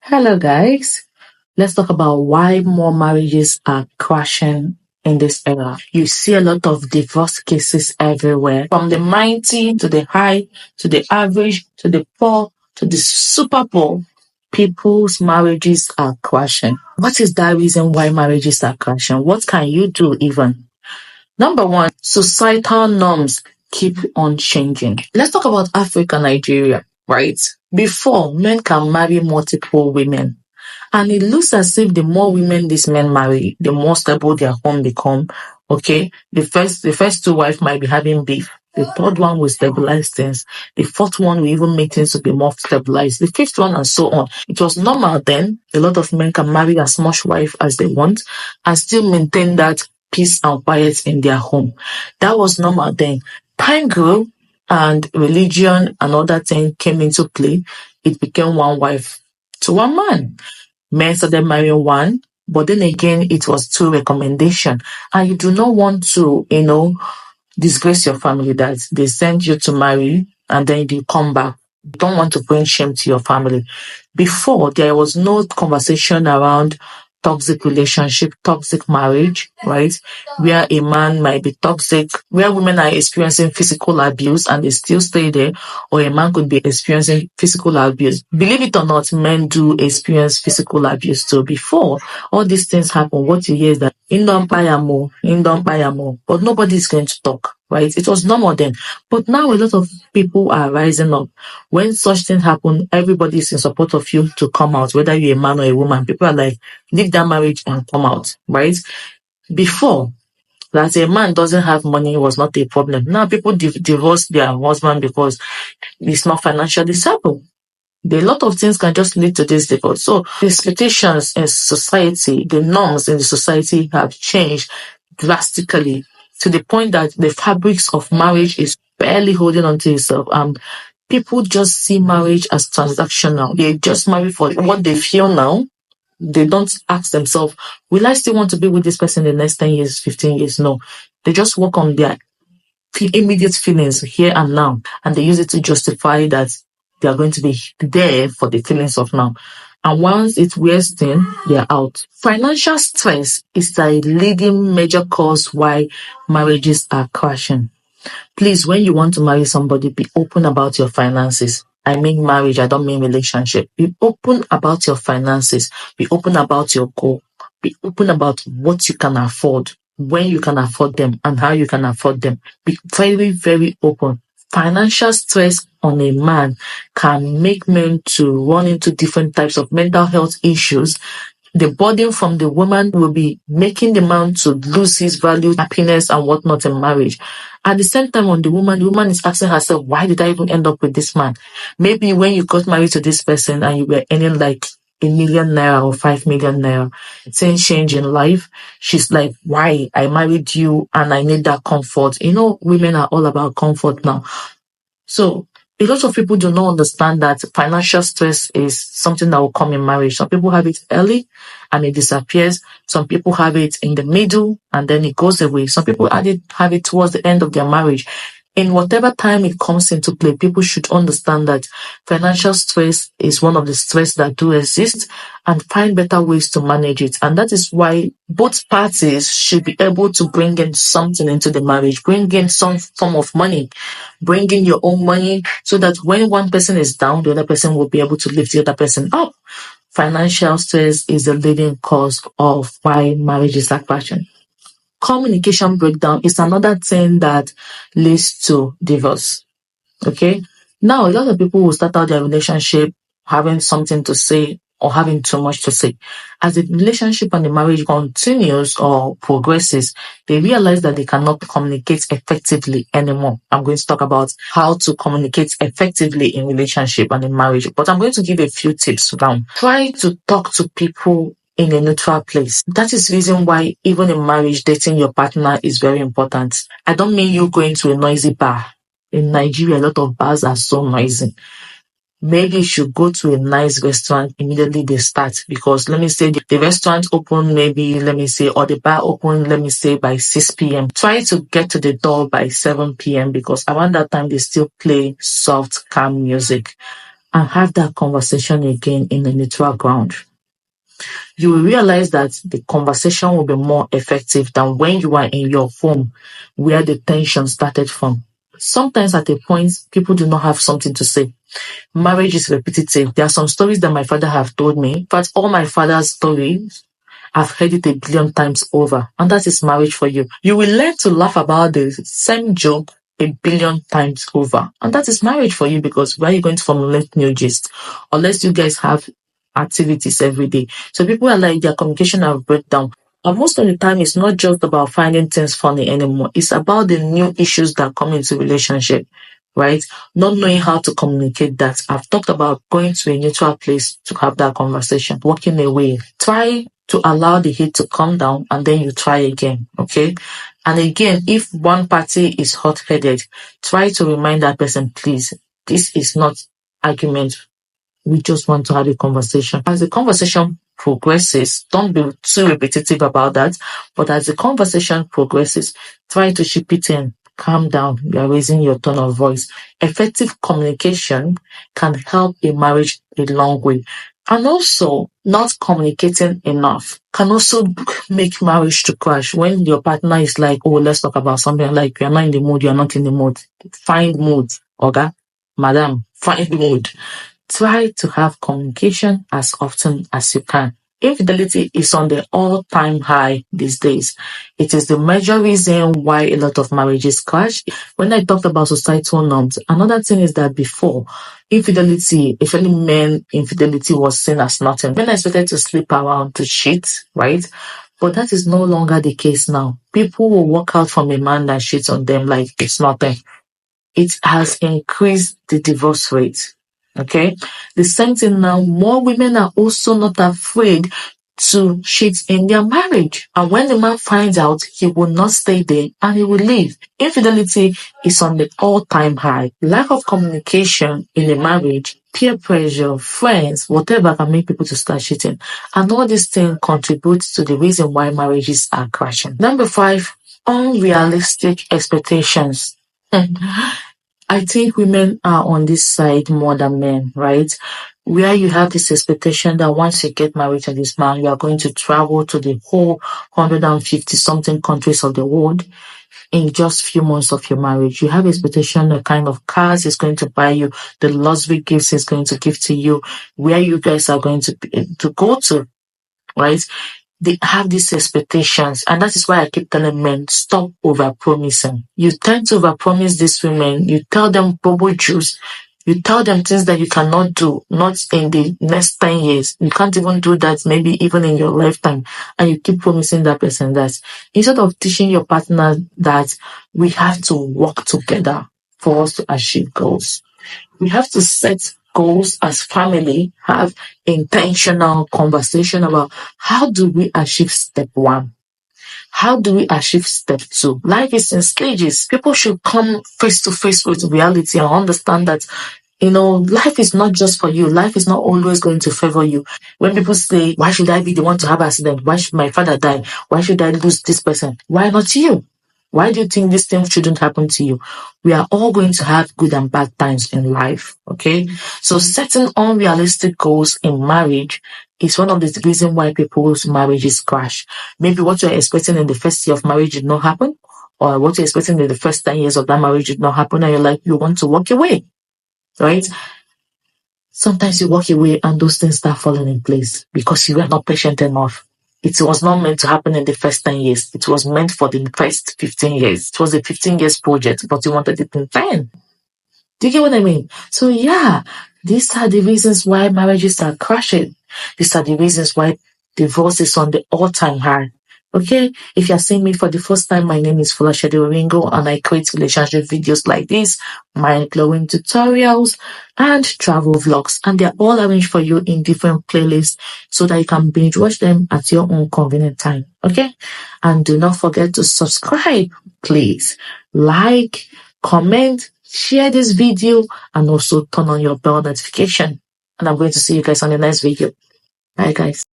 Hello, guys. Let's talk about why more marriages are crashing in this era. You see a lot of divorce cases everywhere, from the mighty to the high, to the average, to the poor, to the super poor. People's marriages are crashing. What is that reason why marriages are crashing? What can you do even? Number one, societal norms keep on changing. Let's talk about Africa, Nigeria, right? Before, men can marry multiple women. And it looks as if the more women these men marry, the more stable their home become. Okay. The first two wives might be having beef. The third one will stabilize things. The fourth one will even make things to be more stabilized. The fifth one and so on. It was normal then. A lot of men can marry as much wife as they want and still maintain that peace and quiet in their home. That was normal then. Time grew and religion and other things came into play. It became one wife to one man. Men started marrying one, but then again, it was two recommendation. And you do not want to, disgrace your family that they send you to marry and then you come back. You don't want to bring shame to your family. Before, there was no conversation around toxic relationship, toxic marriage, right? Where a man might be toxic, where women are experiencing physical abuse and they still stay there, or a man could be experiencing physical abuse. Believe it or not, men do experience physical abuse too. Before all these things happen, what you hear is that in don't buy more, but nobody is going to talk, right? It was normal then. But now a lot of people are rising up. When such things happen, everybody is in support of you to come out, whether you're a man or a woman. People are like, leave that marriage and come out, right? Before, that a man doesn't have money was not a problem. Now people divorce their husband because it's not financially stable. A lot of things can just lead to this divorce. So the expectations in society, the norms in the society have changed drastically to the point that the fabrics of marriage is barely holding on to itself. People just see marriage as transactional. They just marry for what they feel now. They don't ask themselves, will I still want to be with this person in the next 10 years, 15 years? No. They just work on their immediate feelings here and now, and they use it to justify that they are going to be there for the feelings of now. And once it wears thin, they are out. Financial stress is the leading major cause why marriages are crashing. Please, when you want to marry somebody, be open about your finances. I mean marriage, I don't mean relationship. Be open about your finances. Be open about your goal. Be open about what you can afford, when you can afford them, and how you can afford them. Be very, very open. Financial stress on a man can make men to run into different types of mental health issues. The burden from the woman will be making the man to lose his value, happiness, and whatnot in marriage. At the same time, on the woman is asking herself, why did I even end up with this man? Maybe when you got married to this person and you were earning like ₦1 million or 5 million naira, things change in life. She's like, why? I married you and I need that comfort. Women are all about comfort now. So a lot of people do not understand that financial stress is something that will come in marriage. Some people have it early and it disappears. Some people have it in the middle and then it goes away. Some people have it towards the end of their marriage. In whatever time it comes into play, people should understand that financial stress is one of the stress that do exist and find better ways to manage it. And that is why both parties should be able to bring in something into the marriage, bring in some form of money, bring in your own money so that when one person is down, the other person will be able to lift the other person up. Financial stress is the leading cause of why marriages are crashing. Communication breakdown is another thing that leads to divorce. Okay. Now, a lot of people will start out their relationship having something to say or having too much to say. As the relationship and the marriage continues or progresses, they realize that they cannot communicate effectively anymore. I'm going to talk about how to communicate effectively in relationship and in marriage, but I'm going to give a few tips now. Try to talk to people in a neutral place. That is the reason why even in marriage, dating your partner is very important. I don't mean you going to a noisy bar. In Nigeria, a lot of bars are so noisy. Maybe you should go to a nice restaurant immediately they start, because let me say the restaurant open or the bar open, by 6 p.m. Try to get to the door by 7 p.m. because around that time they still play soft, calm music. and have that conversation again in a neutral ground. You will realize that the conversation will be more effective than when you are in your home where the tension started from. Sometimes at a point, people do not have something to say. Marriage is repetitive. There are some stories that my father have told me, but all my father's stories, I've heard it a billion times over, and that is marriage for you. You will learn to laugh about the same joke a billion times over, and that is marriage for you, because where are you going to formulate new gist unless you guys have activities every day? So people are like, their communication have breakdown. And most of the time, it's not just about finding things funny anymore. It's about the new issues that come into relationship, right? Not knowing how to communicate that. I've talked about going to a neutral place to have that conversation, walking away. Try to allow the heat to calm down, and then you try again, okay? And again, if one party is hot-headed, try to remind that person, please, this is not argument. We just want to have a conversation. As the conversation progresses, don't be too repetitive about that, but as the conversation progresses, try to ship it in. Calm down. You are raising your tone of voice. Effective communication can help a marriage a long way. And also, not communicating enough can also make marriage to crash. When your partner is like, oh, let's talk about something, like, you're not in the mood, you're not in the mood. Find mood, okay? Madam, find mood. Try to have communication as often as you can. Infidelity is on the all-time high these days. It is the major reason why a lot of marriages crash. When I talked about societal norms, another thing is that before, infidelity, especially men, infidelity was seen as nothing. Men expected to sleep around, to cheat, right? But that is no longer the case now. People will walk out from a man that cheats on them like it's nothing. It has increased the divorce rate. Okay, the same thing now, more women are also not afraid to cheat in their marriage. And when the man finds out, he will not stay there and he will leave. Infidelity is on the all-time high. Lack of communication in a marriage, peer pressure, friends, whatever can make people to start cheating. And all these things contribute to the reason why marriages are crashing. Number 5, unrealistic expectations. I think women are on this side more than men, right? Where you have this expectation that once you get married to this man, you are going to travel to the whole 150 something countries of the world in just few months of your marriage. You have expectation, the kind of cars he's going to buy you, the luxury gifts he's going to give to you, where you guys are going to go to, right? They have these expectations, and that is why I keep telling men, stop over-promising. You tend to over-promise these women. You tell them bubble juice. You tell them things that you cannot do, not in the next 10 years. You can't even do that, maybe even in your lifetime. And you keep promising that person that. Instead of teaching your partner that we have to work together for us to achieve goals. We have to set goals as family, have intentional conversation about how do we achieve step 1? How do we achieve step 2? Life is in stages. People should come face to face with reality and understand that, life is not just for you. Life is not always going to favor you. When people say, why should I be the one to have an accident? Why should my father die? Why should I lose this person? Why not you? Why do you think this thing shouldn't happen to you? We are all going to have good and bad times in life, okay? So setting unrealistic goals in marriage is one of the reasons why people's marriages crash. Maybe what you're expecting in the first year of marriage did not happen, or what you're expecting in the first 10 years of that marriage did not happen, and you're like, you want to walk away, right? Sometimes you walk away and those things start falling in place because you were not patient enough. It was not meant to happen in the first 10 years. It was meant for the first 15 years. It was a 15 years project, but you wanted it in 10. Do you get what I mean? So yeah, these are the reasons why marriages are crashing. These are the reasons why divorce is on the all-time high. Okay, if you're seeing me for the first time, my name is Oringoshade Oringo, and I create relationship videos like this, mind-blowing tutorials, and travel vlogs. And they're all arranged for you in different playlists so that you can binge watch them at your own convenient time. Okay, and do not forget to subscribe, please. Like, comment, share this video, and also turn on your bell notification. And I'm going to see you guys on the next video. Bye, guys.